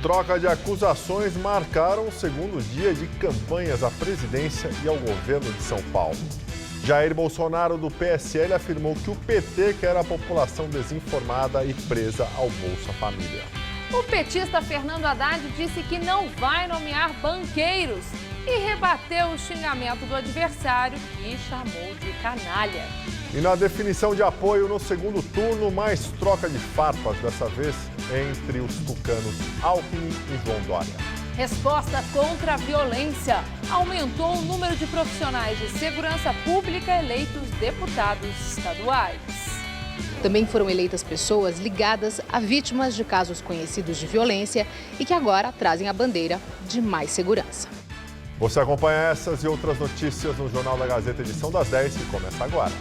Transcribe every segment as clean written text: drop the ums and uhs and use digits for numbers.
Troca de acusações marcaram o segundo dia de campanhas à presidência e ao governo de São Paulo. Jair Bolsonaro, do PSL, afirmou que o PT quer a população desinformada e presa ao Bolsa Família. O petista Fernando Haddad disse que não vai nomear banqueiros e rebateu o xingamento do adversário e chamou de canalha. E na definição de apoio no segundo turno, mais troca de farpas, dessa vez entre os tucanos Alckmin e João Dória. Resposta contra a violência. Aumentou o número de profissionais de segurança pública eleitos deputados estaduais. Também foram eleitas pessoas ligadas a vítimas de casos conhecidos de violência e que agora trazem a bandeira de mais segurança. Você acompanha essas e outras notícias no Jornal da Gazeta, edição das 10, que começa agora.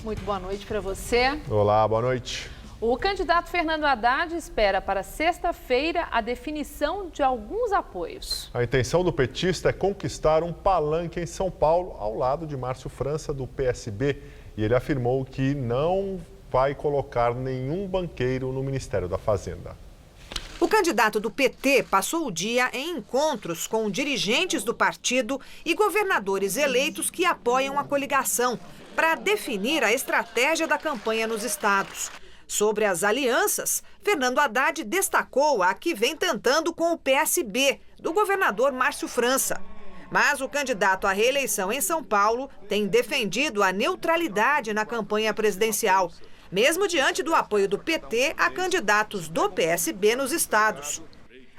Muito boa noite para você. Olá, boa noite. O candidato Fernando Haddad espera para sexta-feira a definição de alguns apoios. A intenção do petista é conquistar um palanque em São Paulo, ao lado de Márcio França, do PSB. E ele afirmou que não vai colocar nenhum banqueiro no Ministério da Fazenda. O candidato do PT passou o dia em encontros com dirigentes do partido e governadores eleitos que apoiam a coligação, para definir a estratégia da campanha nos estados. Sobre as alianças, Fernando Haddad destacou a que vem tentando com o PSB, do governador Márcio França. Mas o candidato à reeleição em São Paulo tem defendido a neutralidade na campanha presidencial, mesmo diante do apoio do PT a candidatos do PSB nos estados.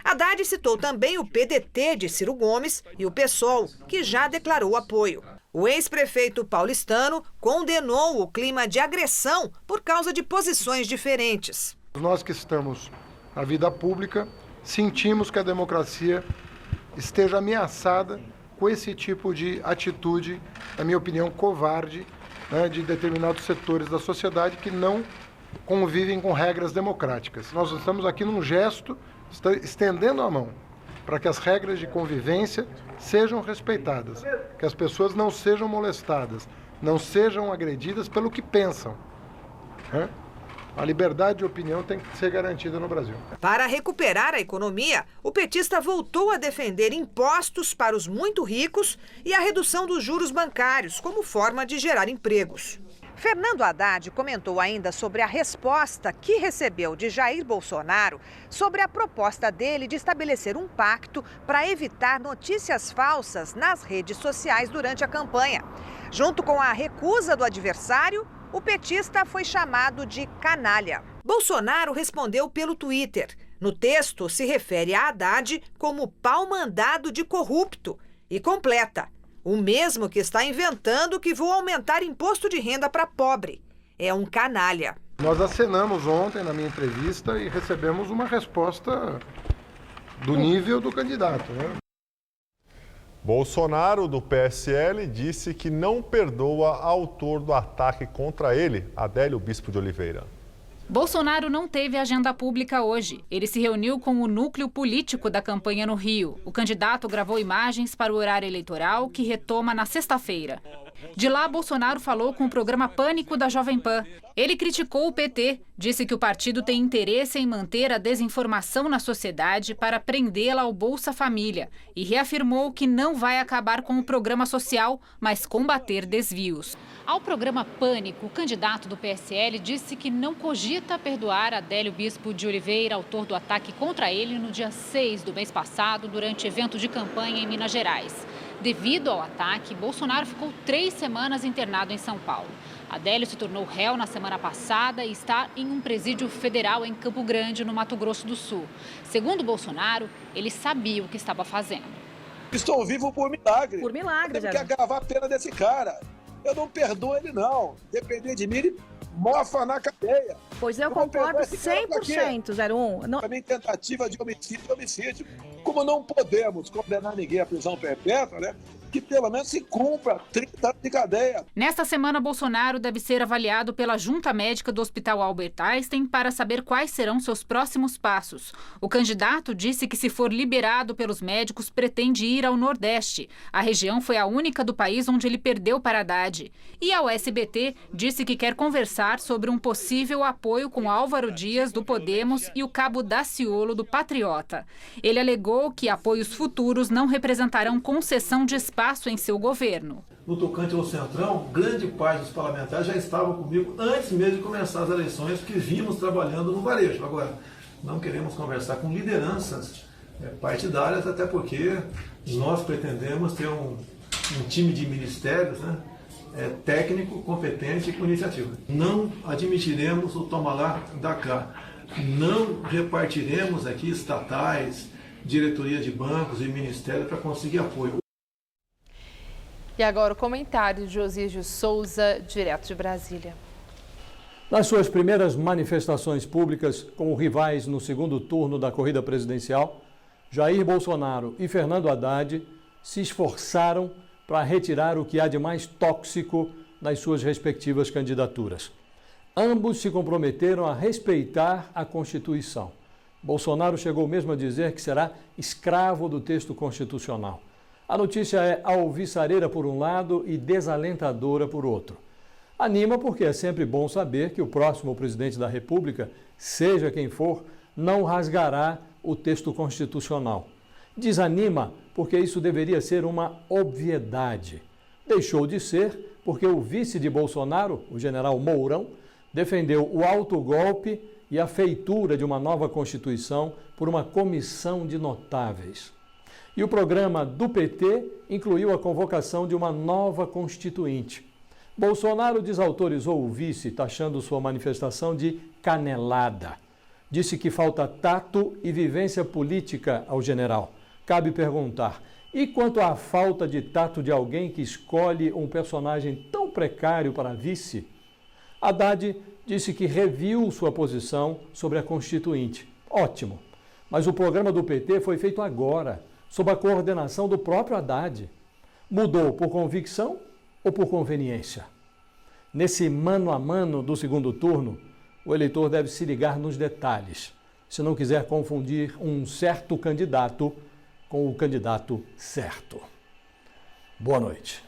Haddad citou também o PDT de Ciro Gomes e o PSOL, que já declarou apoio. O ex-prefeito paulistano condenou o clima de agressão por causa de posições diferentes. Nós que estamos na vida pública, sentimos que a democracia esteja ameaçada com esse tipo de atitude, na minha opinião, covarde, de determinados setores da sociedade que não convivem com regras democráticas. Nós estamos aqui num gesto, estendendo a mão para que as regras de convivência sejam respeitadas, que as pessoas não sejam molestadas, não sejam agredidas pelo que pensam. A liberdade de opinião tem que ser garantida no Brasil. Para recuperar a economia, o petista voltou a defender impostos para os muito ricos e a redução dos juros bancários como forma de gerar empregos. Fernando Haddad comentou ainda sobre a resposta que recebeu de Jair Bolsonaro sobre a proposta dele de estabelecer um pacto para evitar notícias falsas nas redes sociais durante a campanha. Junto com a recusa do adversário, o petista foi chamado de canalha. Bolsonaro respondeu pelo Twitter. No texto, se refere a Haddad como pau-mandado de corrupto e completa: o mesmo que está inventando que vou aumentar imposto de renda para pobre. É um canalha. Nós acenamos ontem na minha entrevista e recebemos uma resposta do nível do candidato, Bolsonaro, do PSL, disse que não perdoa autor do ataque contra ele, Adélio Bispo de Oliveira. Bolsonaro não teve agenda pública hoje. Ele se reuniu com o núcleo político da campanha no Rio. O candidato gravou imagens para o horário eleitoral, que retoma na sexta-feira. De lá, Bolsonaro falou com o programa Pânico da Jovem Pan. Ele criticou o PT, disse que o partido tem interesse em manter a desinformação na sociedade para prendê-la ao Bolsa Família e reafirmou que não vai acabar com o programa social, mas combater desvios. Ao programa Pânico, o candidato do PSL disse que não cogita perdoar Adélio Bispo de Oliveira, autor do ataque contra ele no dia 6 do mês passado, durante evento de campanha em Minas Gerais. Devido ao ataque, Bolsonaro ficou 3 semanas internado em São Paulo. Adélio se tornou réu na semana passada e está em um presídio federal em Campo Grande, no Mato Grosso do Sul. Segundo Bolsonaro, ele sabia o que estava fazendo. Estou vivo por milagre. Por milagre, Temos que agravar a pena desse cara. Eu não perdoo ele, não. Depender de mim, ele mofa na cadeia. Pois eu concordo 100%, 01. Para mim, tentativa de homicídio é homicídio. Como não podemos condenar ninguém à prisão perpétua, né? que pelo menos se cumpra 30 anos de cadeia. Nesta semana, Bolsonaro deve ser avaliado pela Junta Médica do Hospital Albert Einstein para saber quais serão seus próximos passos. O candidato disse que, se for liberado pelos médicos, pretende ir ao Nordeste. A região foi a única do país onde ele perdeu para Haddad. E ao SBT, disse que quer conversar sobre um possível apoio com Álvaro Dias, do Podemos, e o cabo Daciolo, do Patriota. Ele alegou que apoios futuros não representarão concessão de espaço em seu governo. No tocante ao Centrão, grande parte dos parlamentares já estavam comigo antes mesmo de começar as eleições, porque vimos trabalhando no varejo. Agora, não queremos conversar com lideranças partidárias, até porque nós pretendemos ter um time de ministérios, técnico, competente e com iniciativa. Não admitiremos o toma lá da cá. Não repartiremos aqui estatais, diretoria de bancos e ministérios para conseguir apoio. E agora o comentário de Josígio Souza, direto de Brasília. Nas suas primeiras manifestações públicas como rivais no segundo turno da corrida presidencial, Jair Bolsonaro e Fernando Haddad se esforçaram para retirar o que há de mais tóxico nas suas respectivas candidaturas. Ambos se comprometeram a respeitar a Constituição. Bolsonaro chegou mesmo a dizer que será escravo do texto constitucional. A notícia é alvissareira por um lado e desalentadora por outro. Anima porque é sempre bom saber que o próximo presidente da República, seja quem for, não rasgará o texto constitucional. Desanima porque isso deveria ser uma obviedade. Deixou de ser porque o vice de Bolsonaro, o general Mourão, defendeu o autogolpe e a feitura de uma nova Constituição por uma comissão de notáveis. E o programa do PT incluiu a convocação de uma nova constituinte. Bolsonaro desautorizou o vice, taxando sua manifestação de canelada. Disse que falta tato e vivência política ao general. Cabe perguntar, e quanto à falta de tato de alguém que escolhe um personagem tão precário para vice? Haddad disse que reviu sua posição sobre a Constituinte. Ótimo, mas o programa do PT foi feito agora, sob a coordenação do próprio Haddad. Mudou por convicção ou por conveniência? Nesse mano a mano do segundo turno, o eleitor deve se ligar nos detalhes, se não quiser confundir um certo candidato com o candidato certo. Boa noite.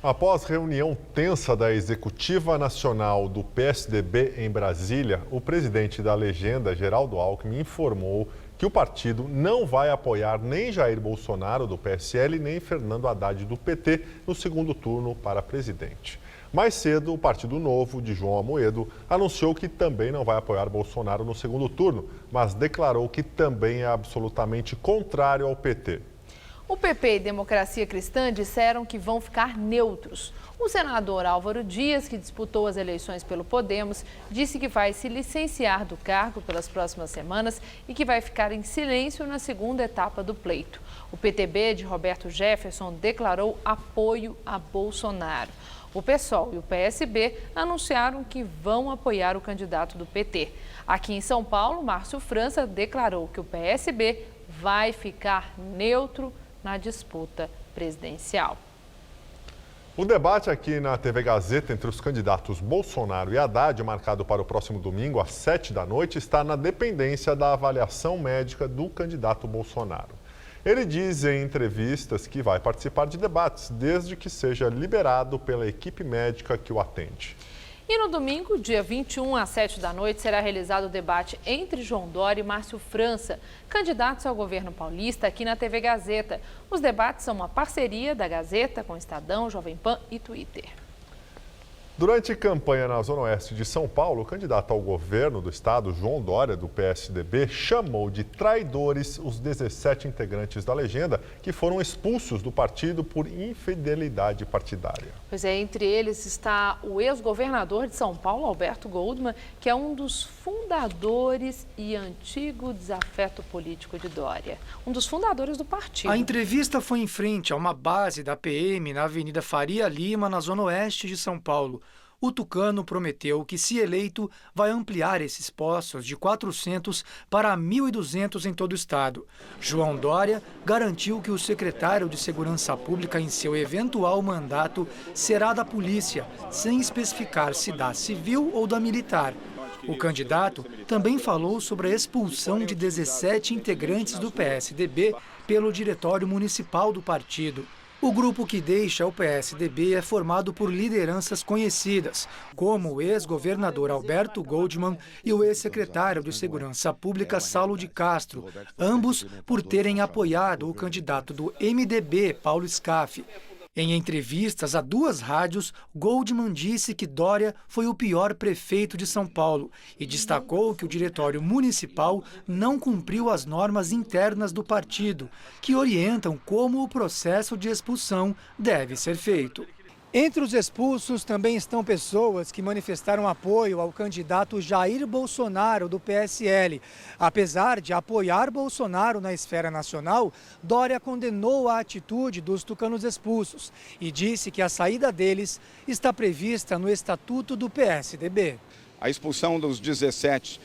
Após reunião tensa da Executiva Nacional do PSDB em Brasília, o presidente da legenda, Geraldo Alckmin, informou que o partido não vai apoiar nem Jair Bolsonaro, do PSL, nem Fernando Haddad, do PT, no segundo turno para presidente. Mais cedo, o Partido Novo, de João Amoedo, anunciou que também não vai apoiar Bolsonaro no segundo turno, mas declarou que também é absolutamente contrário ao PT. O PP e Democracia Cristã disseram que vão ficar neutros. O senador Álvaro Dias, que disputou as eleições pelo Podemos, disse que vai se licenciar do cargo pelas próximas semanas e que vai ficar em silêncio na segunda etapa do pleito. O PTB de Roberto Jefferson declarou apoio a Bolsonaro. O PSOL e o PSB anunciaram que vão apoiar o candidato do PT. Aqui em São Paulo, Márcio França declarou que o PSB vai ficar neutro na disputa presidencial. O debate aqui na TV Gazeta entre os candidatos Bolsonaro e Haddad, marcado para o próximo domingo às 19h, está na dependência da avaliação médica do candidato Bolsonaro. Ele diz em entrevistas que vai participar de debates, desde que seja liberado pela equipe médica que o atende. E no domingo, dia 21, às 19h, será realizado o debate entre João Dória e Márcio França, candidatos ao governo paulista, aqui na TV Gazeta. Os debates são uma parceria da Gazeta com Estadão, Jovem Pan e Twitter. Durante campanha na Zona Oeste de São Paulo, o candidato ao governo do estado, João Dória, do PSDB, chamou de traidores os 17 integrantes da legenda que foram expulsos do partido por infidelidade partidária. Pois é, entre eles está o ex-governador de São Paulo, Alberto Goldman, que é um dos fundadores e antigo desafeto político de Dória. Um dos fundadores do partido. A entrevista foi em frente a uma base da PM na Avenida Faria Lima, na Zona Oeste de São Paulo. o tucano prometeu que, se eleito, vai ampliar esses postos de 400 para 1.200 em todo o estado. João Dória garantiu que o secretário de Segurança Pública em seu eventual mandato será da polícia, sem especificar se da civil ou da militar. O candidato também falou sobre a expulsão de 17 integrantes do PSDB pelo Diretório Municipal do partido. O grupo que deixa o PSDB é formado por lideranças conhecidas, como o ex-governador Alberto Goldman e o ex-secretário de Segurança Pública Saulo de Castro, ambos por terem apoiado o candidato do MDB, Paulo Scaff. Em entrevistas a 2 rádios, Goldman disse que Dória foi o pior prefeito de São Paulo e destacou que o diretório municipal não cumpriu as normas internas do partido, que orientam como o processo de expulsão deve ser feito. Entre os expulsos também estão pessoas que manifestaram apoio ao candidato Jair Bolsonaro, do PSL. Apesar de apoiar Bolsonaro na esfera nacional, Dória condenou a atitude dos tucanos expulsos e disse que a saída deles está prevista no Estatuto do PSDB. A expulsão dos 17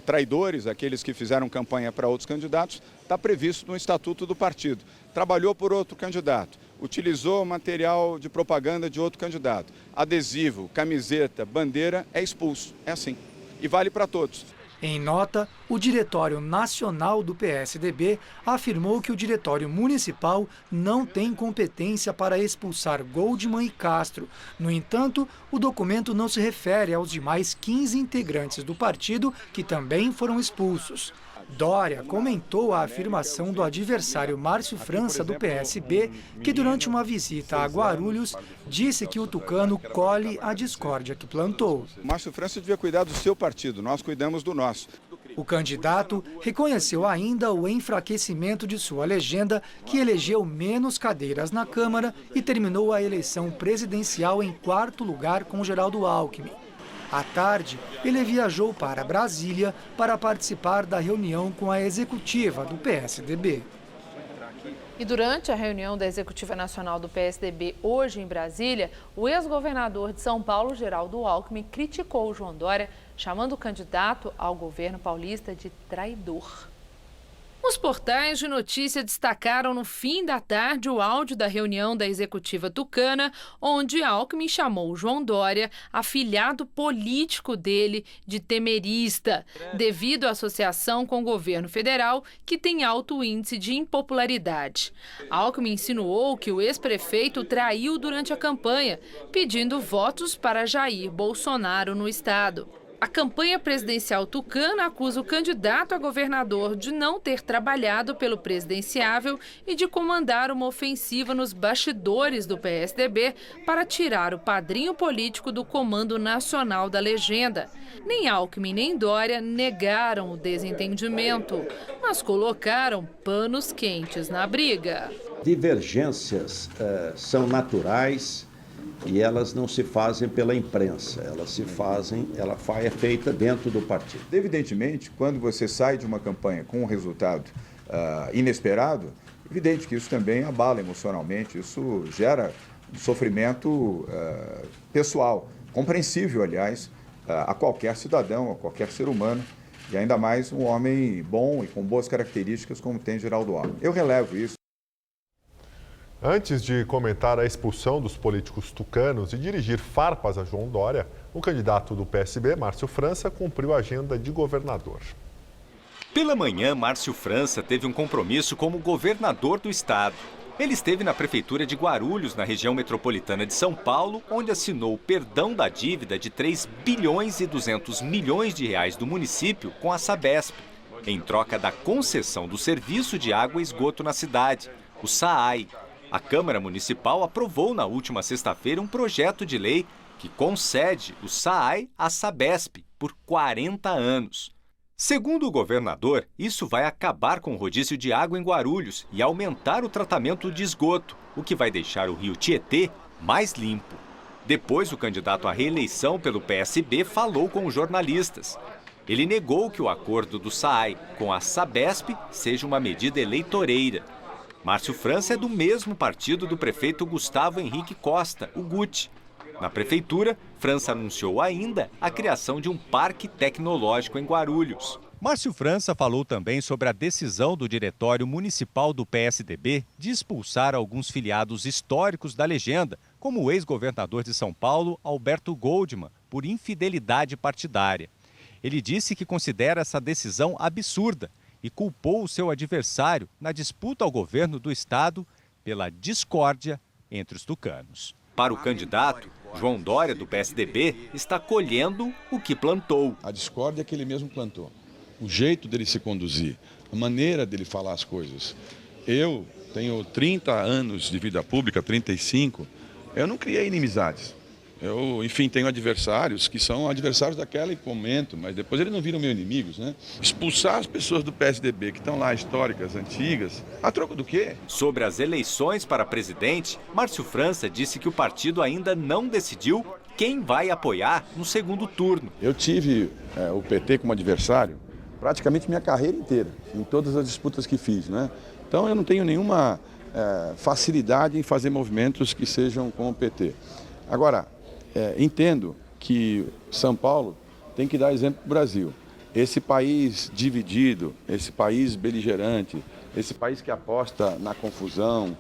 traidores, aqueles que fizeram campanha para outros candidatos, está previsto no Estatuto do partido. Trabalhou por outro candidato, utilizou material de propaganda de outro candidato, adesivo, camiseta, bandeira, é expulso. É assim. E vale para todos. Em nota, o Diretório Nacional do PSDB afirmou que o Diretório Municipal não tem competência para expulsar Goldman e Castro. No entanto, o documento não se refere aos demais 15 integrantes do partido que também foram expulsos. Dória comentou a afirmação do adversário Márcio França, do PSB, que durante uma visita a Guarulhos disse que o tucano colhe a discórdia que plantou. Márcio França devia cuidar do seu partido, nós cuidamos do nosso. O candidato reconheceu ainda o enfraquecimento de sua legenda, que elegeu menos cadeiras na Câmara e terminou a eleição presidencial em 4º lugar com Geraldo Alckmin. À tarde, ele viajou para Brasília para participar da reunião com a executiva do PSDB. E durante a reunião da Executiva Nacional do PSDB hoje em Brasília, o ex-governador de São Paulo, Geraldo Alckmin, criticou o João Dória, chamando o candidato ao governo paulista de traidor. Os portais de notícia destacaram no fim da tarde o áudio da reunião da executiva tucana, onde Alckmin chamou o João Dória, afilhado político dele, de temerista, devido à associação com o governo federal, que tem alto índice de impopularidade. Alckmin insinuou que o ex-prefeito traiu durante a campanha, pedindo votos para Jair Bolsonaro no estado. A campanha presidencial tucana acusa o candidato a governador de não ter trabalhado pelo presidenciável e de comandar uma ofensiva nos bastidores do PSDB para tirar o padrinho político do comando nacional da legenda. Nem Alckmin nem Dória negaram o desentendimento, mas colocaram panos quentes na briga. Divergências são naturais. E elas não se fazem pela imprensa, é feita dentro do partido. Evidentemente, quando você sai de uma campanha com um resultado inesperado, evidente que isso também abala emocionalmente, isso gera um sofrimento pessoal, compreensível, aliás, a qualquer cidadão, a qualquer ser humano, e ainda mais um homem bom e com boas características como tem Geraldo Alckmin. Eu relevo isso. Antes de comentar a expulsão dos políticos tucanos e dirigir farpas a João Dória, o candidato do PSB, Márcio França, cumpriu a agenda de governador. Pela manhã, Márcio França teve um compromisso como governador do estado. Ele esteve na prefeitura de Guarulhos, na região metropolitana de São Paulo, onde assinou o perdão da dívida de 3 bilhões e 200 milhões de reais do município com a Sabesp, em troca da concessão do serviço de água e esgoto na cidade, o SAAI. A Câmara Municipal aprovou na última sexta-feira um projeto de lei que concede o SAAI à Sabesp por 40 anos. Segundo o governador, isso vai acabar com o rodízio de água em Guarulhos e aumentar o tratamento de esgoto, o que vai deixar o rio Tietê mais limpo. Depois, o candidato à reeleição pelo PSB falou com os jornalistas. Ele negou que o acordo do SAAI com a Sabesp seja uma medida eleitoreira. Márcio França é do mesmo partido do prefeito Gustavo Henrique Costa, o Guti. Na prefeitura, França anunciou ainda a criação de um parque tecnológico em Guarulhos. Márcio França falou também sobre a decisão do Diretório Municipal do PSDB de expulsar alguns filiados históricos da legenda, como o ex-governador de São Paulo, Alberto Goldman, por infidelidade partidária. Ele disse que considera essa decisão absurda e culpou o seu adversário na disputa ao governo do estado pela discórdia entre os tucanos. Para o candidato, João Dória, do PSDB, está colhendo o que plantou. A discórdia que ele mesmo plantou. O jeito dele se conduzir, a maneira dele falar as coisas. Eu tenho 30 anos de vida pública, 35, eu não criei inimizades. Eu, enfim, tenho adversários que são adversários daquele momento, mas depois eles não viram meus inimigos, né? Expulsar as pessoas do PSDB que estão lá, históricas, antigas, a troco do quê? Sobre as eleições para presidente, Márcio França disse que o partido ainda não decidiu quem vai apoiar no segundo turno. Eu tive o PT como adversário praticamente minha carreira inteira, em todas as disputas que fiz, né? Então eu não tenho nenhuma facilidade em fazer movimentos que sejam com o PT. Agora, entendo que São Paulo tem que dar exemplo para o Brasil. Esse país dividido, esse país beligerante, esse país que aposta na confusão,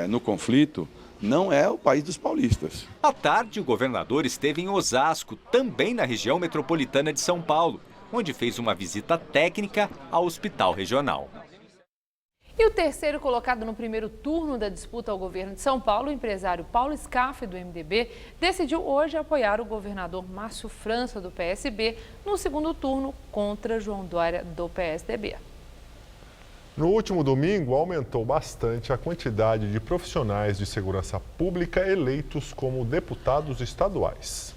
no conflito, não é o país dos paulistas. À tarde, o governador esteve em Osasco, também na região metropolitana de São Paulo, onde fez uma visita técnica ao hospital regional. E o terceiro colocado no primeiro turno da disputa ao governo de São Paulo, o empresário Paulo Scaff, do MDB, decidiu hoje apoiar o governador Márcio França, do PSB, no segundo turno contra João Dória, do PSDB. No último domingo, aumentou bastante a quantidade de profissionais de segurança pública eleitos como deputados estaduais.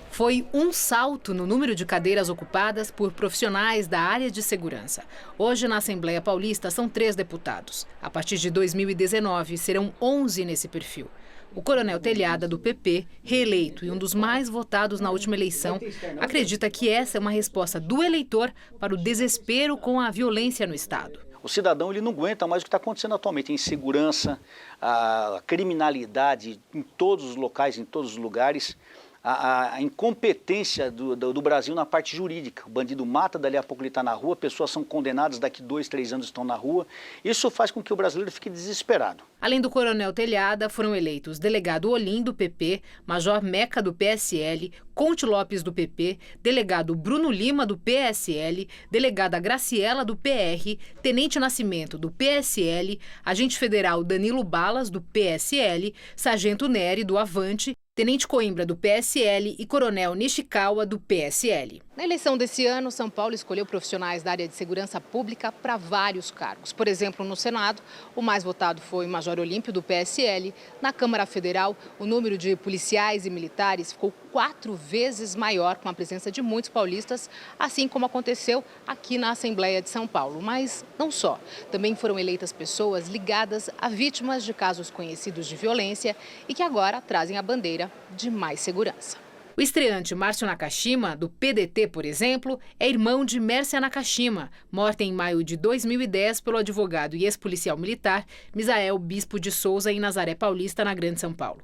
Foi um salto no número de cadeiras ocupadas por profissionais da área de segurança. Hoje, na Assembleia Paulista, são 3 deputados. A partir de 2019, serão 11 nesse perfil. O coronel Telhada, do PP, reeleito e um dos mais votados na última eleição, acredita que essa é uma resposta do eleitor para o desespero com a violência no Estado. O cidadão ele não aguenta mais o que está acontecendo atualmente, a insegurança, a criminalidade em todos os locais, em todos os lugares. A incompetência do Brasil na parte jurídica. O bandido mata, dali a pouco ele está na rua, pessoas são condenadas, daqui 2, 3 anos estão na rua. Isso faz com que o brasileiro fique desesperado. Além do coronel Telhada, foram eleitos delegado Olim, do PP, major Meca, do PSL, Conte Lopes, do PP, delegado Bruno Lima, do PSL, delegada Graciela, do PR, tenente Nascimento, do PSL, agente federal Danilo Balas, do PSL, sargento Nery, do Avante, tenente Coimbra, do PSL, e coronel Nishikawa, do PSL. Na eleição desse ano, São Paulo escolheu profissionais da área de segurança pública para vários cargos. Por exemplo, no Senado, o mais votado foi o Major Olímpio, do PSL. Na Câmara Federal, o número de policiais e militares ficou 4 vezes maior, com a presença de muitos paulistas, assim como aconteceu aqui na Assembleia de São Paulo. Mas não só. Também foram eleitas pessoas ligadas a vítimas de casos conhecidos de violência e que agora trazem a bandeira de mais segurança. O estreante Márcio Nakashima, do PDT, por exemplo, é irmão de Mércia Nakashima, morta em maio de 2010 pelo advogado e ex-policial militar Misael Bispo de Souza, em Nazaré Paulista, na Grande São Paulo.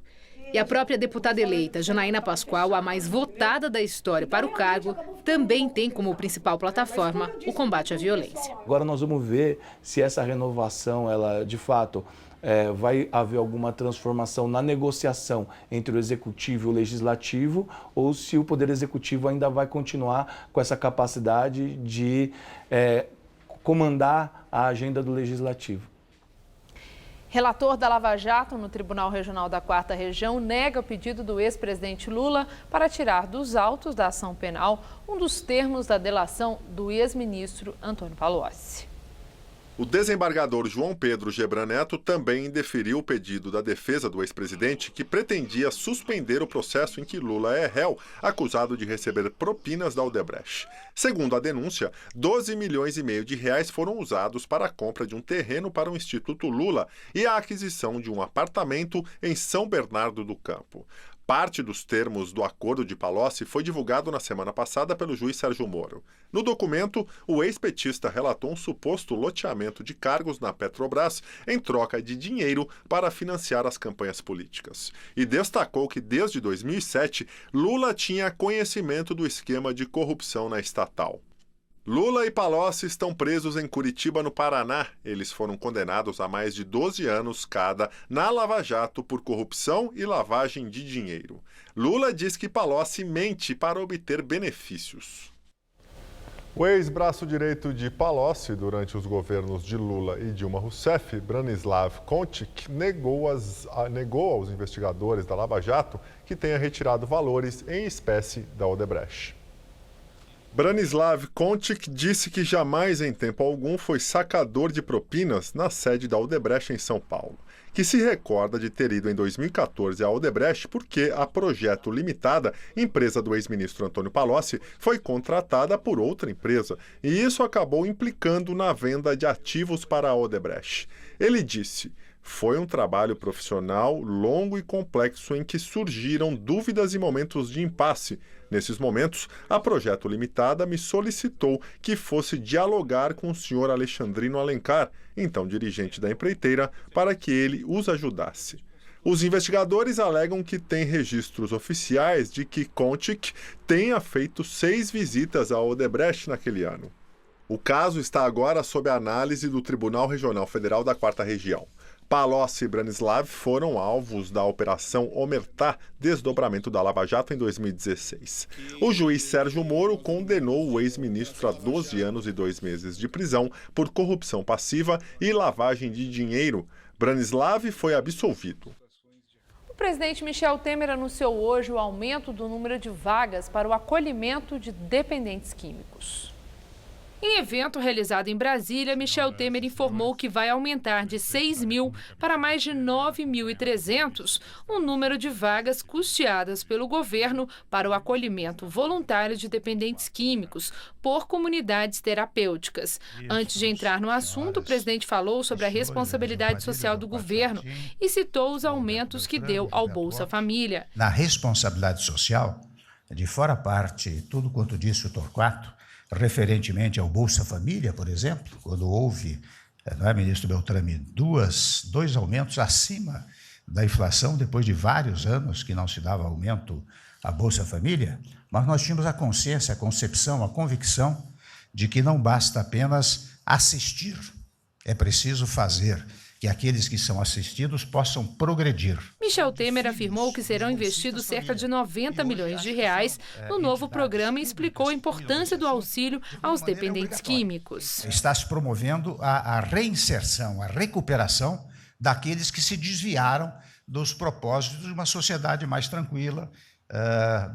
E a própria deputada eleita, Janaína Pascoal, a mais votada da história para o cargo, também tem como principal plataforma o combate à violência. Agora nós vamos ver se essa renovação, ela de fato vai haver alguma transformação na negociação entre o Executivo e o Legislativo, ou se o Poder Executivo ainda vai continuar com essa capacidade de comandar a agenda do Legislativo. Relator da Lava Jato no Tribunal Regional da 4ª Região nega o pedido do ex-presidente Lula para tirar dos autos da ação penal um dos termos da delação do ex-ministro Antônio Palocci. O desembargador João Pedro Gebran Neto também indeferiu o pedido da defesa do ex-presidente, que pretendia suspender o processo em que Lula é réu, acusado de receber propinas da Odebrecht. Segundo a denúncia, 12,5 milhões de reais foram usados para a compra de um terreno para o Instituto Lula e a aquisição de um apartamento em São Bernardo do Campo. Parte dos termos do acordo de Palocci foi divulgado na semana passada pelo juiz Sérgio Moro. No documento, o ex-petista relatou um suposto loteamento de cargos na Petrobras em troca de dinheiro para financiar as campanhas políticas. E destacou que desde 2007, Lula tinha conhecimento do esquema de corrupção na estatal. Lula e Palocci estão presos em Curitiba, no Paraná. Eles foram condenados a mais de 12 anos cada na Lava Jato por corrupção e lavagem de dinheiro. Lula diz que Palocci mente para obter benefícios. O ex-braço direito de Palocci durante os governos de Lula e Dilma Rousseff, Branislav Kontic, negou aos investigadores da Lava Jato que tenha retirado valores em espécie da Odebrecht. Branislav Kontic disse que jamais em tempo algum foi sacador de propinas na sede da Odebrecht em São Paulo, que se recorda de ter ido em 2014 à Odebrecht porque a Projeto Limitada, empresa do ex-ministro Antônio Palocci, foi contratada por outra empresa e isso acabou implicando na venda de ativos para a Odebrecht. Ele disse: "Foi um trabalho profissional longo e complexo em que surgiram dúvidas e momentos de impasse. Nesses momentos, a Projeto Limitada me solicitou que fosse dialogar com o senhor Alexandrino Alencar, então dirigente da empreiteira, para que ele os ajudasse." Os investigadores alegam que tem registros oficiais de que Kontic tenha feito 6 visitas à Odebrecht naquele ano. O caso está agora sob a análise do Tribunal Regional Federal da 4ª Região. Palocci e Branislav foram alvos da Operação Omertá, desdobramento da Lava Jato em 2016. O juiz Sérgio Moro condenou o ex-ministro a 12 anos e 2 meses de prisão por corrupção passiva e lavagem de dinheiro. Branislav foi absolvido. O presidente Michel Temer anunciou hoje o aumento do número de vagas para o acolhimento de dependentes químicos. Em evento realizado em Brasília, Michel Temer informou que vai aumentar de 6.000 para mais de 9.300 o número de vagas custeadas pelo governo para o acolhimento voluntário de dependentes químicos por comunidades terapêuticas. Antes de entrar no assunto, o presidente falou sobre a responsabilidade social do governo e citou os aumentos que deu ao Bolsa Família. Na responsabilidade social, de fora parte tudo quanto disse o Torquato, referentemente ao Bolsa Família, por exemplo, quando houve, ministro Beltrame, dois aumentos acima da inflação, depois de vários anos que não se dava aumento à Bolsa Família, mas nós tínhamos a consciência, a concepção, a convicção de que não basta apenas assistir, é preciso fazer que aqueles que são assistidos possam progredir. Michel Temer afirmou que serão investidos cerca de 90 milhões de reais no novo programa e explicou a importância do auxílio aos dependentes químicos. Está se promovendo a reinserção, a recuperação daqueles que se desviaram dos propósitos de uma sociedade mais tranquila,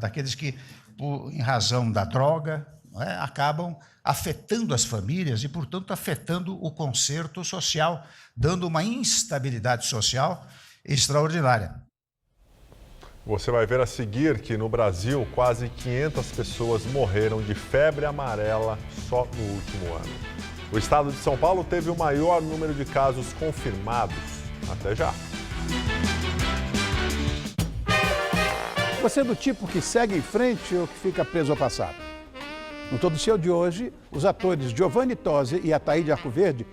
daqueles que, em razão da droga, acabam afetando as famílias e, portanto, afetando o concerto social, dando uma instabilidade social extraordinária. Você vai ver a seguir que no Brasil, quase 500 pessoas morreram de febre amarela só no último ano. O estado de São Paulo teve o maior número de casos confirmados. Até já! Você é do tipo que segue em frente ou que fica preso ao passado? No Todo Seu de hoje, os atores Giovanni Tosi e Ataíde Arcoverde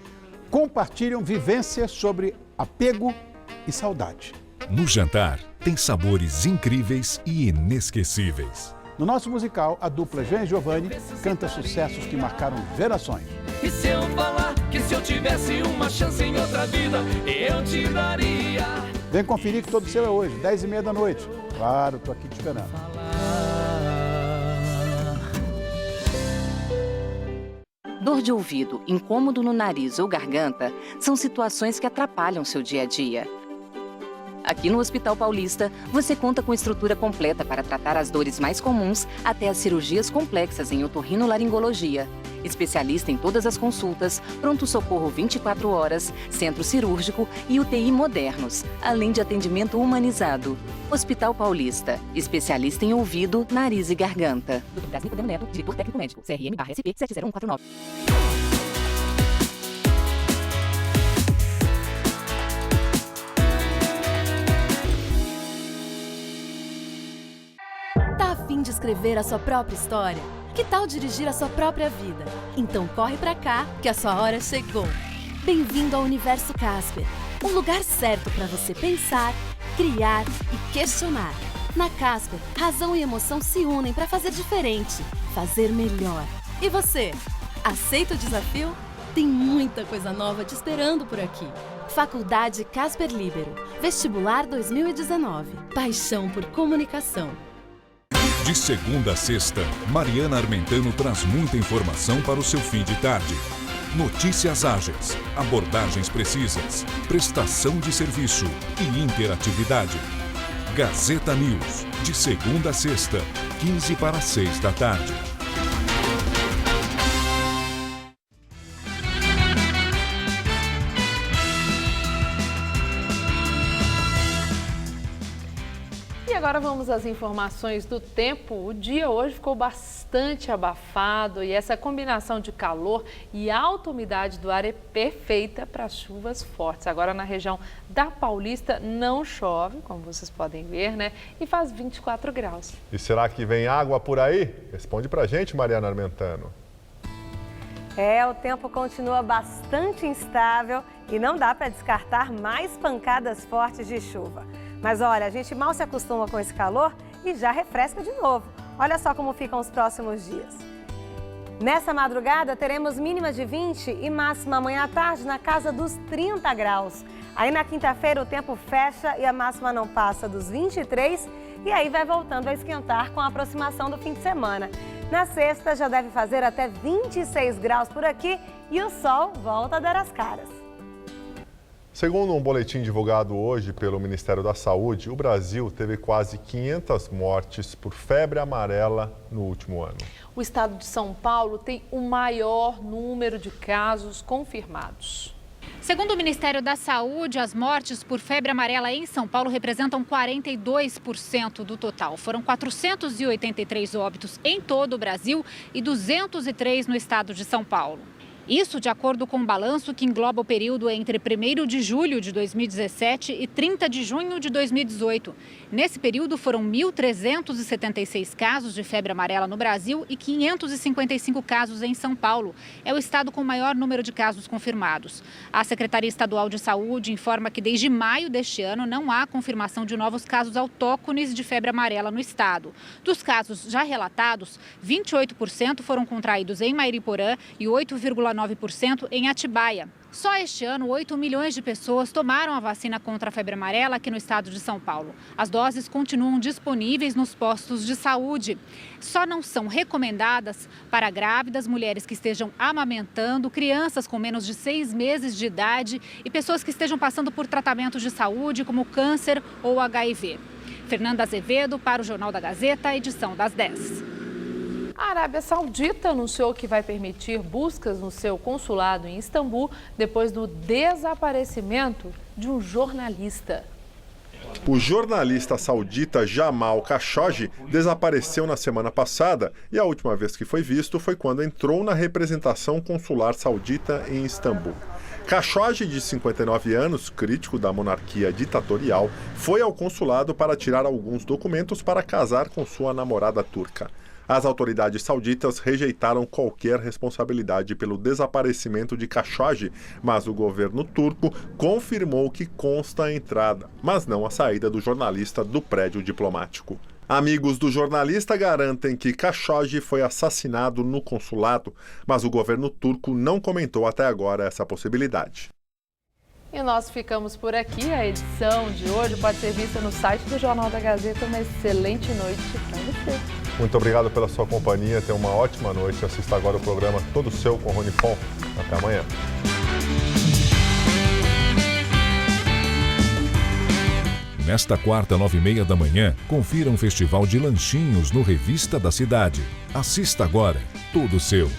compartilham vivências sobre apego e saudade. No jantar, tem sabores incríveis e inesquecíveis. No nosso musical, a dupla Jean e Giovanni canta sucessos que marcaram gerações. E se eu falar que se eu tivesse uma chance em outra vida, eu te daria. Vem conferir que Todo Seu é hoje, 10h30 da noite. Claro, tô aqui te esperando. Dor de ouvido, incômodo no nariz ou garganta são situações que atrapalham seu dia a dia. Aqui no Hospital Paulista, você conta com estrutura completa para tratar as dores mais comuns até as cirurgias complexas em otorrinolaringologia. Especialista em todas as consultas, pronto-socorro 24 horas, centro cirúrgico e UTI modernos, além de atendimento humanizado. Hospital Paulista, especialista em ouvido, nariz e garganta. Dr. Brasnico Demo Neto, diretor técnico médico, CRM/SP 70149. escrever a sua própria história? Que tal dirigir a sua própria vida? Então corre pra cá, que a sua hora chegou. Bem-vindo ao Universo Casper, um lugar certo para você pensar, criar e questionar. Na Casper, razão e emoção se unem para fazer diferente, fazer melhor. E você, aceita o desafio? Tem muita coisa nova te esperando por aqui. Faculdade Casper Líbero, Vestibular 2019. Paixão por comunicação. De segunda a sexta, Mariana Armentano traz muita informação para o seu fim de tarde. Notícias ágeis, abordagens precisas, prestação de serviço e interatividade. Gazeta News, de segunda a sexta, 15 para 6 da tarde. Agora vamos às informações do tempo. O dia hoje ficou bastante abafado e essa combinação de calor e alta umidade do ar é perfeita para chuvas fortes. Agora na região da Paulista não chove, como vocês podem ver, né? E faz 24 graus. E será que vem água por aí? Responde pra gente, Mariana Armentano. O tempo continua bastante instável e não dá para descartar mais pancadas fortes de chuva. Mas olha, a gente mal se acostuma com esse calor e já refresca de novo. Olha só como ficam os próximos dias. Nessa madrugada teremos mínima de 20 e máxima amanhã à tarde na casa dos 30 graus. Aí na quinta-feira o tempo fecha e a máxima não passa dos 23 e aí vai voltando a esquentar com a aproximação do fim de semana. Na sexta já deve fazer até 26 graus por aqui e o sol volta a dar as caras. Segundo um boletim divulgado hoje pelo Ministério da Saúde, o Brasil teve quase 500 mortes por febre amarela no último ano. O estado de São Paulo tem o maior número de casos confirmados. Segundo o Ministério da Saúde, as mortes por febre amarela em São Paulo representam 42% do total. Foram 483 óbitos em todo o Brasil e 203 no estado de São Paulo. Isso de acordo com um balanço que engloba o período entre 1º de julho de 2017 e 30 de junho de 2018. Nesse período foram 1.376 casos de febre amarela no Brasil e 555 casos em São Paulo. É o estado com o maior número de casos confirmados. A Secretaria Estadual de Saúde informa que desde maio deste ano não há confirmação de novos casos autóctones de febre amarela no estado. Dos casos já relatados, 28% foram contraídos em Mairiporã e 8,9% em Atibaia. Só este ano, 8 milhões de pessoas tomaram a vacina contra a febre amarela aqui no estado de São Paulo. As doses continuam disponíveis nos postos de saúde. Só não são recomendadas para grávidas, mulheres que estejam amamentando, crianças com menos de 6 meses de idade e pessoas que estejam passando por tratamentos de saúde, como câncer ou HIV. Fernanda Azevedo para o Jornal da Gazeta, edição das 10. A Arábia Saudita anunciou que vai permitir buscas no seu consulado em Istambul depois do desaparecimento de um jornalista. O jornalista saudita Jamal Khashoggi desapareceu na semana passada e a última vez que foi visto foi quando entrou na representação consular saudita em Istambul. Khashoggi, de 59 anos, crítico da monarquia ditatorial, foi ao consulado para tirar alguns documentos para casar com sua namorada turca. As autoridades sauditas rejeitaram qualquer responsabilidade pelo desaparecimento de Khashoggi, mas o governo turco confirmou que consta a entrada, mas não a saída do jornalista do prédio diplomático. Amigos do jornalista garantem que Khashoggi foi assassinado no consulado, mas o governo turco não comentou até agora essa possibilidade. E nós ficamos por aqui. A edição de hoje pode ser vista no site do Jornal da Gazeta. Uma excelente noite para você. Muito obrigado pela sua companhia. Tenha uma ótima noite. Assista agora o programa Todo Seu com Rony Fon. Até amanhã. Nesta quarta, 9h30 da manhã, confira um festival de lanchinhos no Revista da Cidade. Assista agora Todo Seu.